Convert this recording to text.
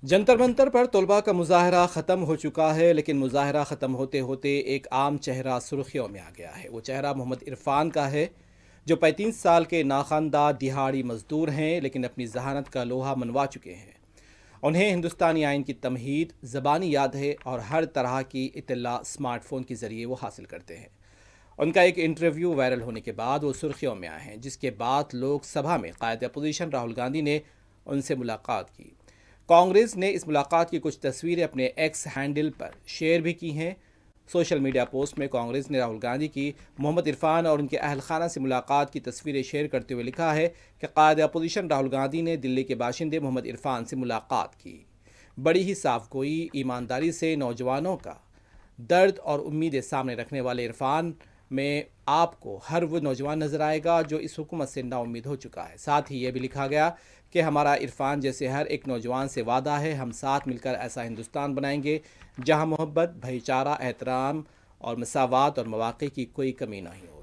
جنتر منتر پر طلباء کا مظاہرہ ختم ہو چکا ہے، لیکن مظاہرہ ختم ہوتے ہوتے ایک عام چہرہ سرخیوں میں آ گیا ہے۔ وہ چہرہ محمد عرفان کا ہے، جو 35 سال کے ناخواندہ دہاڑی مزدور ہیں، لیکن اپنی ذہانت کا لوہا منوا چکے ہیں۔ انہیں ہندوستانی آئین کی تمہید زبانی یاد ہے اور ہر طرح کی اطلاع اسمارٹ فون کے ذریعے وہ حاصل کرتے ہیں۔ ان کا ایک انٹرویو وائرل ہونے کے بعد وہ سرخیوں میں آئے ہیں، جس کے بعد لوک سبھا میں قائد اپوزیشن راہل گاندھی نے ان سے ملاقات کی۔ کانگریس نے اس ملاقات کی کچھ تصویریں اپنے ایکس ہینڈل پر شیئر بھی کی ہیں۔ سوشل میڈیا پوسٹ میں کانگریس نے راہل گاندھی کی محمد عرفان اور ان کے اہل خانہ سے ملاقات کی تصویریں شیئر کرتے ہوئے لکھا ہے کہ قائد اپوزیشن راہل گاندھی نے دلی کے باشندے محمد عرفان سے ملاقات کی۔ بڑی ہی صاف گوئی، ایمانداری سے نوجوانوں کا درد اور امیدیں سامنے رکھنے والے عرفان میں آپ کو ہر وہ نوجوان نظر آئے گا جو اس حکومت سے نا امید ہو چکا ہے۔ ساتھ ہی یہ بھی لکھا گیا کہ ہمارا عرفان جیسے ہر ایک نوجوان سے وعدہ ہے، ہم ساتھ مل کر ایسا ہندوستان بنائیں گے جہاں محبت، بھائی چارہ، احترام اور مساوات اور مواقع کی کوئی کمی نہیں ہو۔